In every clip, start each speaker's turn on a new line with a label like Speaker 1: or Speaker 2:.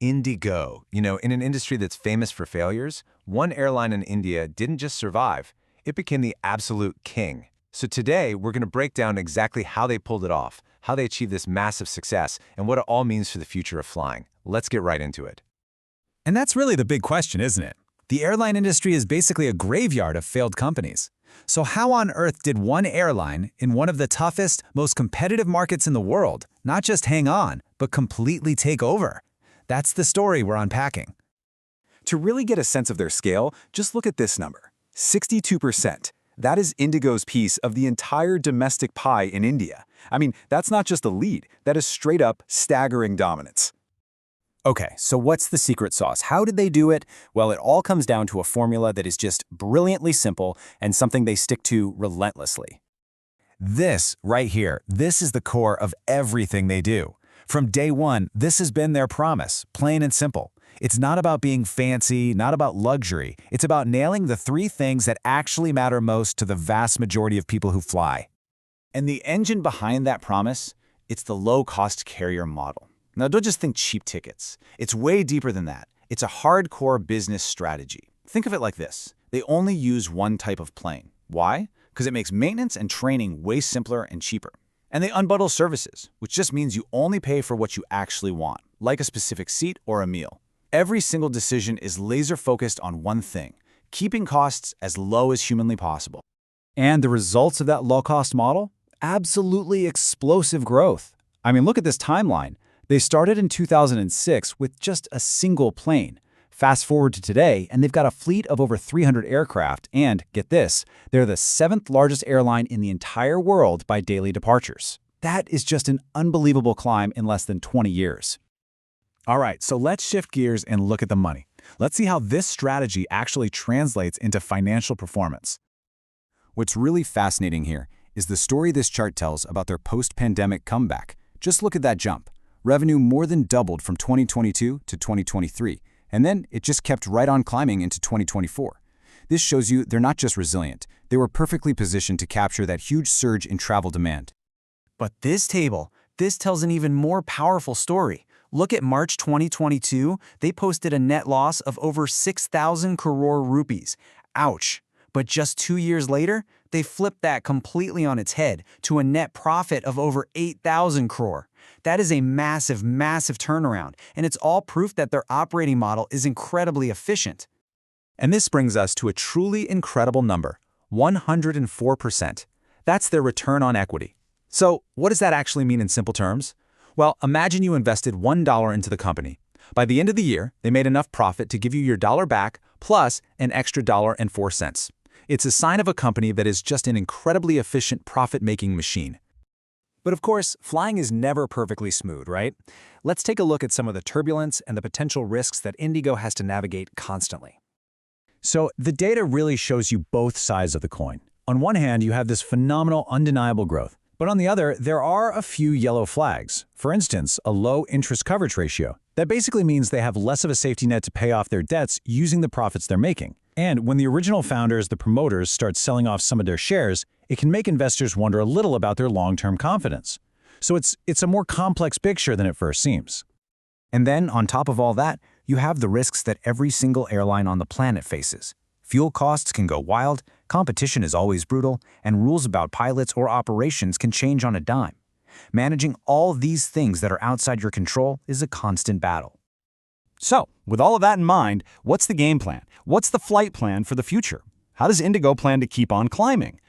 Speaker 1: IndiGo. In an industry that's famous for failures, one airline in India didn't just survive, it became the absolute king. So today, we're going to break down exactly how they pulled it off, how they achieved this massive success, and what it all means for the future of flying. Let's get right into it.
Speaker 2: And that's really the big question, isn't it? The airline industry is basically a graveyard of failed companies. So how on earth did one airline in one of the toughest, most competitive markets in the world not just hang on, but completely take over? That's the story we're unpacking.
Speaker 3: To really get a sense of their scale, just look at this number, 62%. That is IndiGo's piece of the entire domestic pie in India. I mean, that's not just a lead, that is straight up staggering dominance.
Speaker 4: Okay, so what's the secret sauce? How did they do it? Well, it all comes down to a formula that is just brilliantly simple and something they stick to relentlessly.
Speaker 2: This right here, this is the core of everything they do. From day one, this has been their promise, plain and simple. It's not about being fancy, not about luxury. It's about nailing the three things that actually matter most to the vast majority of people who fly.
Speaker 4: And the engine behind that promise, it's the low-cost carrier model. Now, don't just think cheap tickets. It's way deeper than that. It's a hardcore business strategy. Think of it like this. They only use one type of plane. Why? Because it makes maintenance and training way simpler and cheaper. And they unbundle services, which just means you only pay for what you actually want, like a specific seat or a meal. Every single decision is laser-focused on one thing, keeping costs as low as humanly possible.
Speaker 2: And the results of that low-cost model? Absolutely explosive growth. I mean, look at this timeline. They started in 2006 with just a single plane. Fast forward to today, and they've got a fleet of over 300 aircraft, and, get this, they're the 7th largest airline in the entire world by daily departures. That is just an unbelievable climb in less than 20 years. All right, so let's shift gears and look at the money. Let's see how this strategy actually translates into financial performance.
Speaker 4: What's really fascinating here is the story this chart tells about their post-pandemic comeback. Just look at that jump. Revenue more than doubled from 2022 to 2023. And then it just kept right on climbing into 2024. This shows you they're not just resilient, they were perfectly positioned to capture that huge surge in travel demand.
Speaker 5: But this tells an even more powerful story. Look at March 2022, they posted a net loss of over 6,000 crore rupees. Ouch. But just 2 years later, they flipped that completely on its head to a net profit of over 8,000 crore. That is a massive, massive turnaround, and it's all proof that their operating model is incredibly efficient.
Speaker 2: And this brings us to a truly incredible number, 104%. That's their return on equity. So what does that actually mean in simple terms? Well, imagine you invested $1 into the company. By the end of the year, they made enough profit to give you your dollar back plus an extra $1.04. It's a sign of a company that is just an incredibly efficient profit-making machine. But of course, flying is never perfectly smooth, right? Let's take a look at some of the turbulence and the potential risks that IndiGo has to navigate constantly. So the data really shows you both sides of the coin. On one hand, you have this phenomenal, undeniable growth. But on the other, there are a few yellow flags. For instance, a low interest coverage ratio. That basically means they have less of a safety net to pay off their debts using the profits they're making. And when the original founders, the promoters, start selling off some of their shares, it can make investors wonder a little about their long-term confidence. So it's a more complex picture than it first seems.
Speaker 4: And then, on top of all that, you have the risks that every single airline on the planet faces. Fuel costs can go wild, competition is always brutal, and rules about pilots or operations can change on a dime. Managing all these things that are outside your control is a constant battle.
Speaker 3: So, with all of that in mind, what's the game plan? What's the flight plan for the future? How does IndiGo plan to keep on climbing?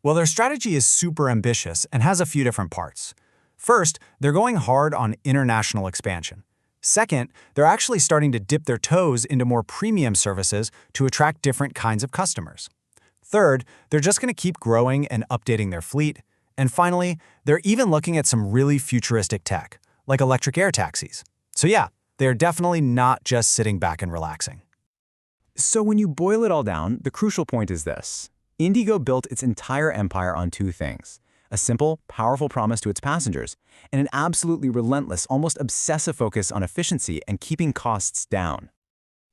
Speaker 5: Well, their strategy is super ambitious and has a few different parts. First, they're going hard on international expansion. Second, they're actually starting to dip their toes into more premium services to attract different kinds of customers. Third, they're just going to keep growing and updating their fleet. And finally, they're even looking at some really futuristic tech, like electric air taxis. So yeah, they're definitely not just sitting back and relaxing.
Speaker 1: So when you boil it all down, the crucial point is this. IndiGo built its entire empire on two things: a simple, powerful promise to its passengers, and an absolutely relentless, almost obsessive focus on efficiency and keeping costs down.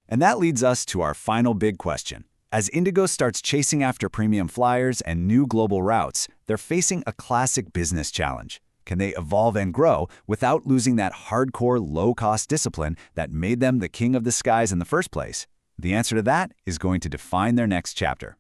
Speaker 3: And that leads us to our final big question. As IndiGo starts chasing after premium flyers and new global routes, they're facing a classic business challenge: Can they evolve and grow without losing that hardcore low-cost discipline that made them the king of the skies in the first place? The answer to that is going to define their next chapter.